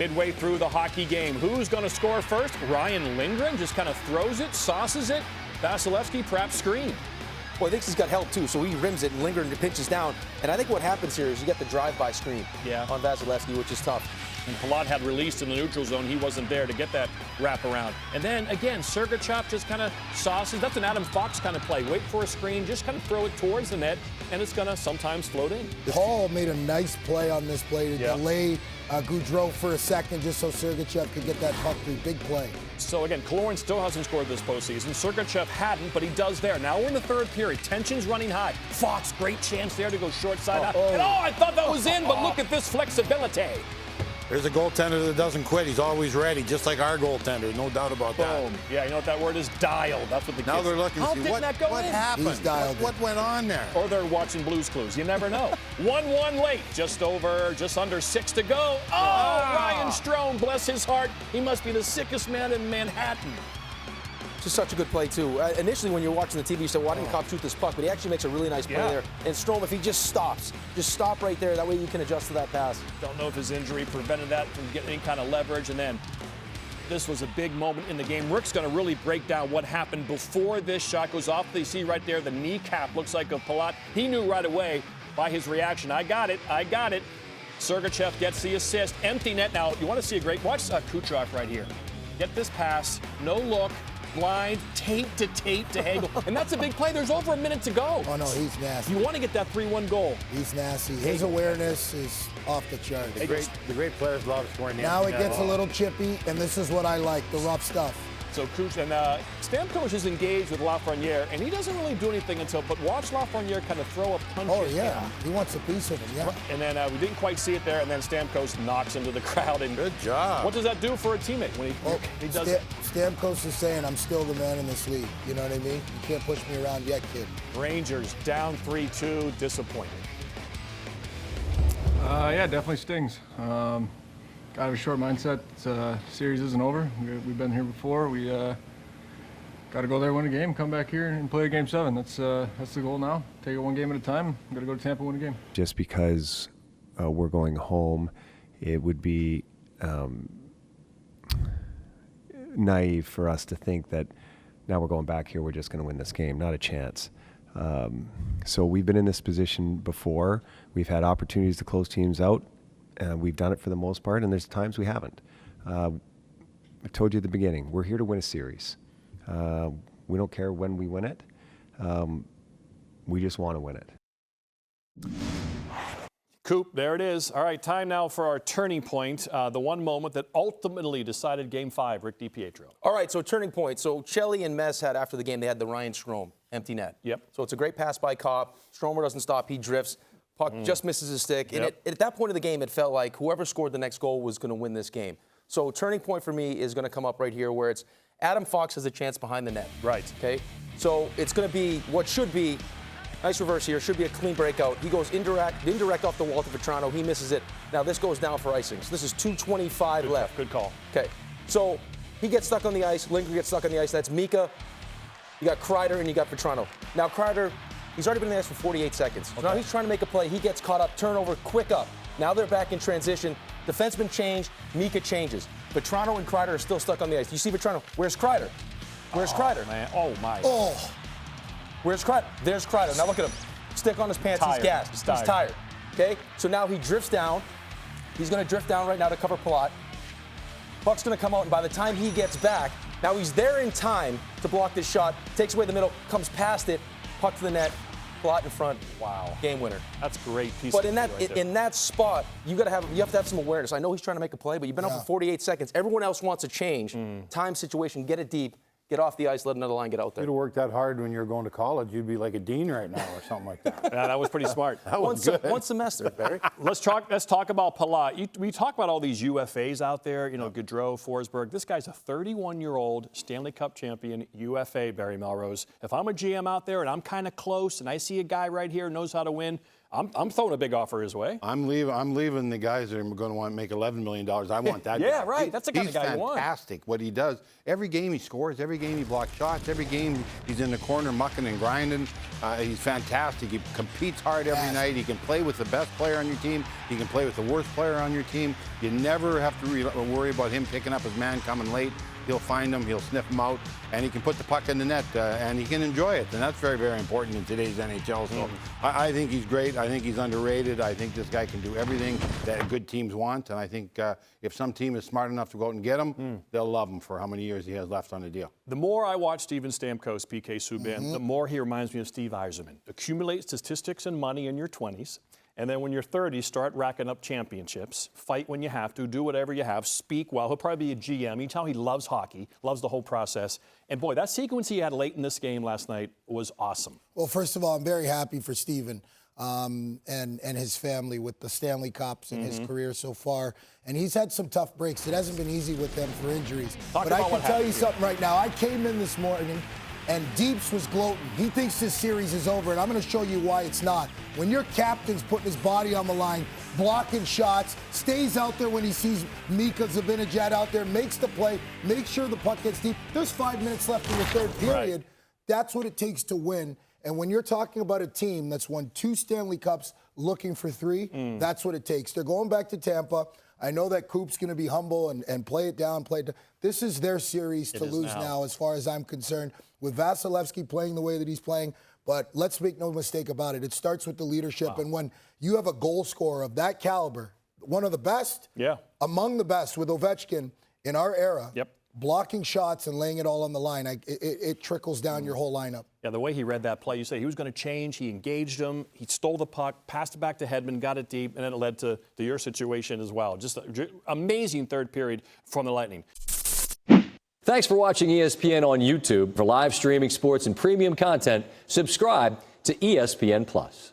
Midway through the hockey game, who's going to score first? Ryan Lindgren just kind of throws it, sauces it. Vasilevsky perhaps screen. Well, I think he's got help too, so he rims it and Lindgren pinches down. And I think what happens here is you get the drive-by screen on Vasilevsky, which is tough. And Palat had released in the neutral zone. He wasn't there to get that wraparound. And then, again, Sergachev just kind of sauces. That's an Adam Fox kind of play. Wait for a screen, just kind of throw it towards the net, and it's going to sometimes float in. Paul made a nice play on this play to delay Gaudreau for a second just so Sergachev could get that puck through. Big play. So, again, Kaloran still hasn't scored this postseason. Sergachev hadn't, but he does there. Now we're in the third period. Tension's running high. Fox, great chance there to go short side out. And I thought that was in, but look at this flexibility. There's a goaltender that doesn't quit. He's always ready, just like our goaltender. No doubt about that. Yeah, you know what that word is? Dialed. That's what the kids. Now they're looking to see what happened. He's dialed what went on there. Or they're watching Blue's Clues. You never know. 1-1 late. Just under 6 to go. Ryan Strome, bless his heart. He must be the sickest man in Manhattan. Just such a good play, too. Initially, when you're watching the TV, you said, why didn't Cobb shoot this puck? But he actually makes a really nice play there. And Strome, if he just stops, just stop right there. That way you can adjust to that pass. Don't know if his injury prevented that from getting any kind of leverage. And then this was a big moment in the game. Rick's going to really break down what happened before this shot goes off. You see right there the kneecap looks like a Palat. He knew right away by his reaction. I got it. Sergachev gets the assist. Empty net. Now, you want to see a great – watch Kucherov right here. Get this pass. No look. Blind, tape to Hagel. And that's a big play. There's over a minute to go. Oh, no, he's nasty. You want to get that 3-1 goal. He's nasty. His awareness is off the charts. The great players love scoring the Now it gets a little chippy, and this is what I like, the rough stuff. So Stamkos is engaged with Lafreniere, and he doesn't really do anything but watch Lafreniere kind of throw a punch. Oh, yeah. He wants a piece of him, And then we didn't quite see it there, and then Stamkos knocks into the crowd. And good job. What does that do for a teammate when he does it? Stamkos is saying, I'm still the man in this league. You know what I mean? You can't push me around yet, kid. Rangers down 3-2, disappointed. Yeah, definitely stings. Got to have a short mindset. Series isn't over. We've been here before. We got to go there, win a game, come back here and play a game 7. That's the goal now. Take it one game at a time. Got to go to Tampa, win a game. Just because we're going home, it would be naive for us to think that now we're going back here, we're just going to win this game. Not a chance. So we've been in this position before. We've had opportunities to close teams out. We've done it for the most part, and there's times we haven't. I told you at the beginning, we're here to win a series. We don't care when we win it. We just want to win it. Coop, there it is. All right, time now for our turning point, the one moment that ultimately decided Game 5, Rick DiPietro. All right, so turning point. So Chelly and Mess had, after the game, they had the Ryan Strome empty net. Yep. So it's a great pass by Cobb. Stromer doesn't stop. He drifts. Puck just misses his stick. And at that point of the game, it felt like whoever scored the next goal was going to win this game. So turning point for me is going to come up right here where it's Adam Fox has a chance behind the net. Right. Okay? So it's going to be what should be, nice reverse here, should be a clean breakout. He goes indirect off the wall to Vetrano. He misses it. Now this goes down for icing. So this is 2:25 left. Good call. Okay. So he gets stuck on the ice. Lindgren gets stuck on the ice. That's Mika. You got Kreider and you got Vetrano. Now Kreider, he's already been in the ice for 48 seconds. So now he's trying to make a play. He gets caught up, turnover, quick up. Now they're back in transition. Defenseman changed. Mika changes. Vetrano and Kreider are still stuck on the ice. You see Vetrano. Where's Kreider? Where's Kreider? Man. Oh, my. Oh. Where's Kreider? There's Kreider. Now look at him. Stick on his pants. Tired. He's gassed. He's tired. Okay? So now he drifts down. He's going to drift down right now to cover Palat. Puck's going to come out, and by the time he gets back, now he's there in time to block this shot. Takes away the middle, comes past it, puck to the net, Palat in front. Wow. Game winner. That's a great piece. But in that spot, you have to have some awareness. I know he's trying to make a play, but you've been up for 48 seconds. Everyone else wants a change. Time situation, get it deep. Get off the ice, let another line get out there. You'd have worked that hard when you were going to college. You'd be like a dean right now or something like that. Yeah, that was pretty smart. That was good. One semester, Barry. Let's talk about Palat. We talk about all these UFAs out there, Gaudreau, Forsberg. This guy's a 31-year-old Stanley Cup champion UFA, Barry Melrose. If I'm a GM out there and I'm kind of close and I see a guy right here who knows how to win, I'm throwing a big offer his way. I'm leaving the guys that are going to want to make $11 million. I want that Yeah, guy. right. That's the kind of guy you want. He's fantastic. What he does, every game he scores, every game he blocks shots, every game he's in the corner mucking and grinding. He's fantastic. He competes hard every night. He can play with the best player on your team. He can play with the worst player on your team. You never have to worry about him picking up his man coming late. He'll find them, he'll sniff them out, and he can put the puck in the net, and he can enjoy it. And that's very, very important in today's NHL. So I think he's great. I think he's underrated. I think this guy can do everything that good teams want. And I think if some team is smart enough to go out and get him, they'll love him for how many years he has left on the deal. The more I watch Steven Stamkos, PK Subban, the more he reminds me of Steve Yzerman. Accumulate statistics and money in your 20s. And then when you're 30, start racking up championships. Fight when you have to. Do whatever you have. Speak well. He'll probably be a GM. You can tell he loves hockey, loves the whole process. And boy, that sequence he had late in this game last night was awesome. Well, first of all, I'm very happy for Steven and his family with the Stanley Cups and his career so far. And he's had some tough breaks. It hasn't been easy with them for injuries. But I can tell you something right now. I came in this morning and Deeps was gloating. He thinks this series is over, and I'm going to show you why it's not. When your captain's putting his body on the line, blocking shots, stays out there when he sees Mika Zibanejad out there, makes the play, makes sure the puck gets deep. There's 5 minutes left in the third period. Right. That's what it takes to win. And when you're talking about a team that's won 2 Stanley Cups looking for 3, that's what it takes. They're going back to Tampa. I know that Coop's going to be humble and play it down, This is their series to lose now, as far as I'm concerned, with Vasilevsky playing the way that he's playing. But let's make no mistake about it. It starts with the leadership. And when you have a goal scorer of that caliber, one of the best, among the best with Ovechkin in our era, blocking shots and laying it all on the line, it trickles down your whole lineup. Yeah, the way he read that play, you say he was going to change, he engaged him, he stole the puck, passed it back to Hedman, got it deep, and then it led to your situation as well. Just an amazing third period from the Lightning. Thanks for watching ESPN on YouTube. For live streaming sports and premium content, subscribe to ESPN+.